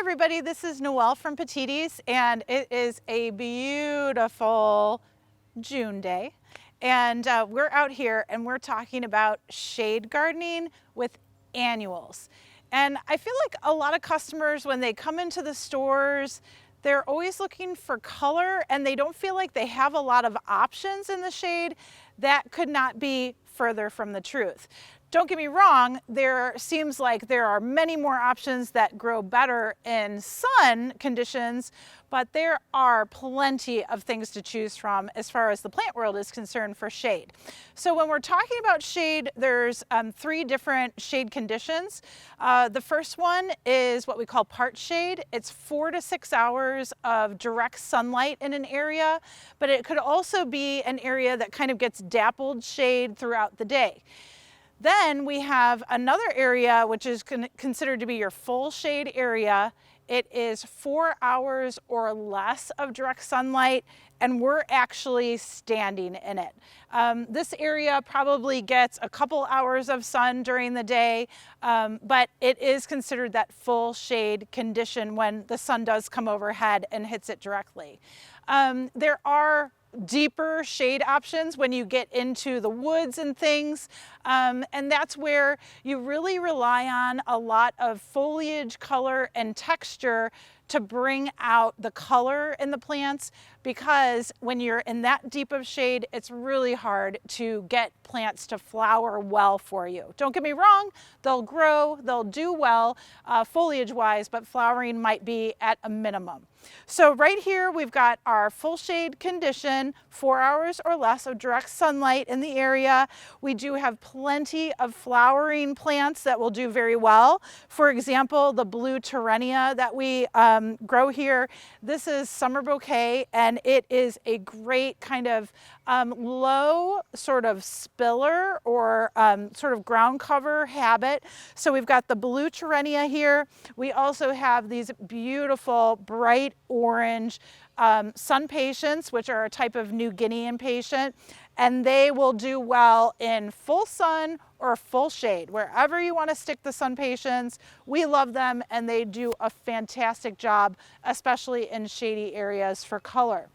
everybody, this is Noelle from Petitti's, and it is a beautiful June day. And we're out here and we're talking about shade gardening with annuals. And I feel like a lot of customers, when they come into the stores, they're always looking for color and they don't feel like they have a lot of options in the shade. That could not be further from the truth. Don't get me wrong, there seems like there are many more options that grow better in sun conditions, but there are plenty of things to choose from as far as the plant world is concerned for shade. So when we're talking about shade, there's 3 different shade conditions. The first one is what we call part shade. It's 4 to 6 hours of direct sunlight in an area, but it could also be an area that kind of gets dappled shade throughout the day. Then we have another area which is considered to be your full shade area. It is 4 hours or less of direct sunlight, and we're actually standing in it. This area probably gets a couple hours of sun during the day, but it is considered that full shade condition when the sun does come overhead and hits it directly. There are deeper shade options when you get into the woods and things, and that's where you really rely on a lot of foliage color and texture to bring out the color in the plants, because when you're in that deep of shade, it's really hard to get plants to flower well for you. Don't get me wrong, they'll grow, they'll do well foliage wise, but flowering might be at a minimum. So right here we've got our full shade condition, 4 hours or less of direct sunlight in the area. We do have plenty of flowering plants that will do very well. For example, the blue Torenia that we grow here, this is summer bouquet, and it is a great kind of low sort of spiller or sort of ground cover habit. So we've got the blue Torenia here. We also have these beautiful bright orange SunPatiens, which are a type of New Guinea impatient, and they will do well in full sun or full shade. Wherever you want to stick the SunPatiens, we love them, and they do a fantastic job, especially in shady areas for color.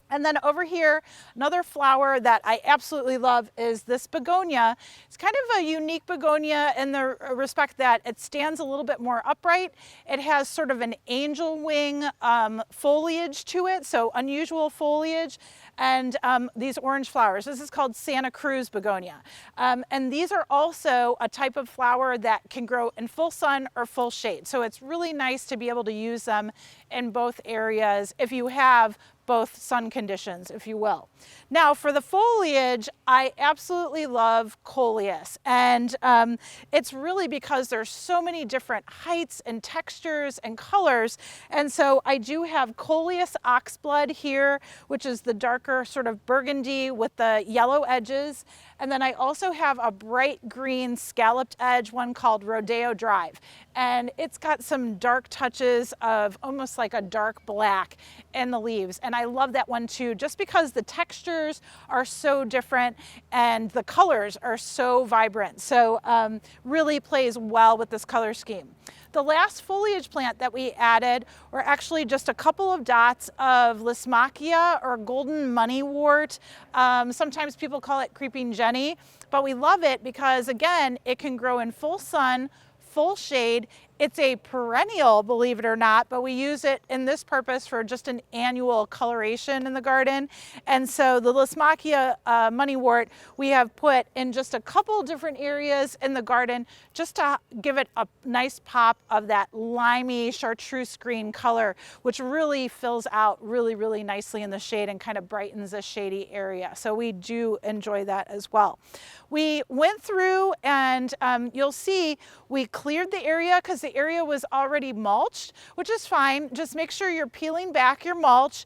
And then over here, another flower that I absolutely love is this begonia. It's kind of a unique begonia in the respect that it stands a little bit more upright. It has sort of an angel wing foliage to it, so unusual foliage, and these orange flowers. This is called Santa Cruz begonia. And these are also a type of flower that can grow in full sun or full shade. So it's really nice to be able to use them in both areas if you have both sun conditions, if you will. Now for the foliage, I absolutely love Coleus, and it's really because there's so many different heights and textures and colors, and so I do have Coleus Oxblood here, which is the darker sort of burgundy with the yellow edges, and then I also have a bright green scalloped edge, one called Rodeo Drive, and it's got some dark touches of almost like a dark black in the leaves, and I love that one too, just because the textures are so different and the colors are so vibrant. So really plays well with this color scheme. The last foliage plant that we added were actually just a couple of dots of Lysimachia or golden moneywort. Sometimes people call it creeping Jenny, but we love it because, again, it can grow in full sun, full shade. It's a perennial, believe it or not, but we use it in this purpose for just an annual coloration in the garden. And so the Lysimachia moneywort we have put in just a couple different areas in the garden just to give it a nice pop of that limey chartreuse green color, which really fills out really, really nicely in the shade and kind of brightens a shady area. So we do enjoy that as well. We went through and you'll see we cleared the area because the area was already mulched, which is fine. Just make sure you're peeling back your mulch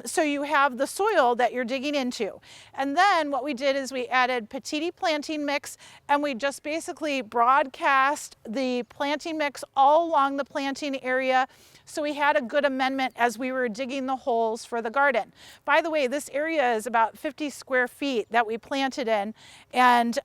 so you have the soil that you're digging into. And then what we did is we added Petite Planting mix, and we just basically broadcast the planting mix all along the planting area, so we had a good amendment as we were digging the holes for the garden. By the way, this area is about 50 square feet that we planted in, and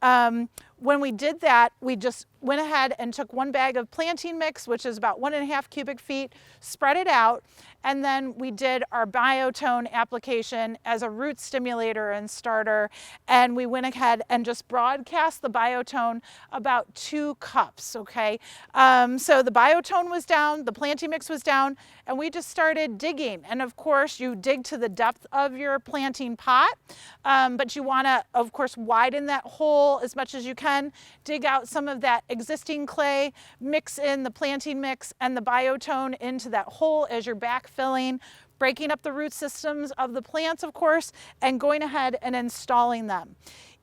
when we did that, we just went ahead and took 1 bag of planting mix, which is about 1.5 cubic feet, spread it out, and then we did our biotone application as a root stimulator and starter, and we went ahead and just broadcast the biotone about 2 cups, okay? So the biotone was down, the planting mix was down, and we just started digging. And of course, you dig to the depth of your planting pot, but you wanna, of course, widen that hole as much as you can, dig out some of that existing clay, mix in the planting mix and the biotone into that hole as you're backfilling, breaking up the root systems of the plants, of course, and going ahead and installing them.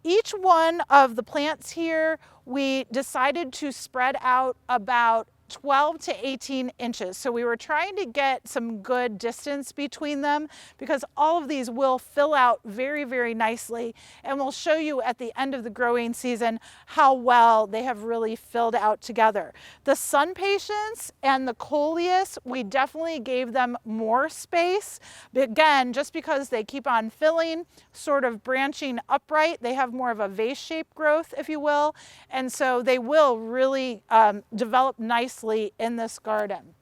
Each one of the plants here, we decided to spread out about 12 to 18 inches. So we were trying to get some good distance between them because all of these will fill out very, very nicely. And we'll show you at the end of the growing season how well they have really filled out together. The SunPatiens and the Coleus, we definitely gave them more space. But again, just because they keep on filling, sort of branching upright, they have more of a vase-shaped growth, if you will. And so they will really develop nicely in this garden.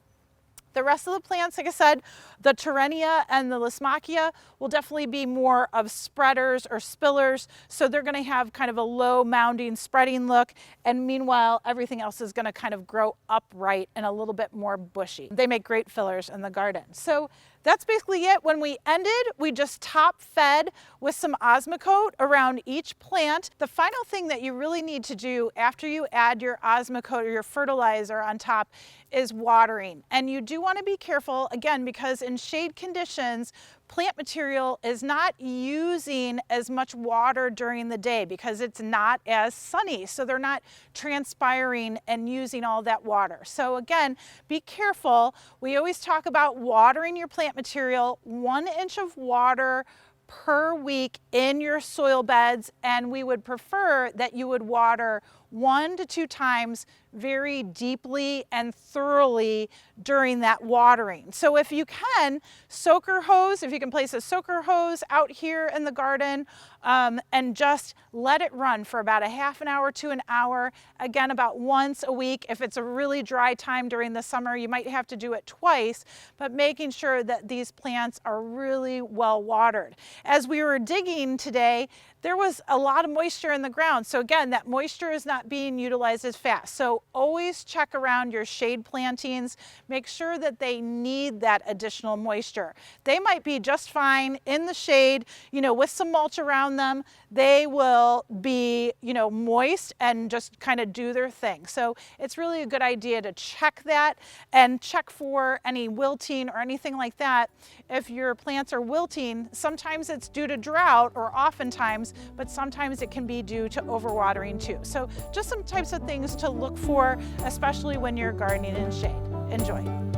The rest of the plants, like I said, the Torenia and the Lysimachia will definitely be more of spreaders or spillers. So they're going to have kind of a low mounding spreading look. And meanwhile, everything else is going to kind of grow upright and a little bit more bushy. They make great fillers in the garden. So that's basically it. When we ended, we just top fed with some Osmocote around each plant. The final thing that you really need to do after you add your Osmocote or your fertilizer on top is watering. And you do want to be careful, again, because in shade conditions, plant material is not using as much water during the day because it's not as sunny. So they're not transpiring and using all that water. So again, be careful. We always talk about watering your plant material, 1 inch of water per week in your soil beds, and we would prefer that you would water 1 to 2 times very deeply and thoroughly during that watering. So if you can, soaker hose, if you can place a soaker hose out here in the garden and just let it run for about a half an hour to an hour, again, about once a week. If it's a really dry time during the summer, you might have to do it twice, but making sure that these plants are really well watered. As we were digging today, there was a lot of moisture in the ground. So again, that moisture is not being utilized as fast. So always check around your shade plantings. Make sure that they need that additional moisture. They might be just fine in the shade, with some mulch around them. They will be, moist and just kind of do their thing. So it's really a good idea to check that and check for any wilting or anything like that. If your plants are wilting, sometimes it's due to drought or oftentimes, but sometimes it can be due to overwatering too. So just some types of things to look for, especially when you're gardening in shade. Enjoy.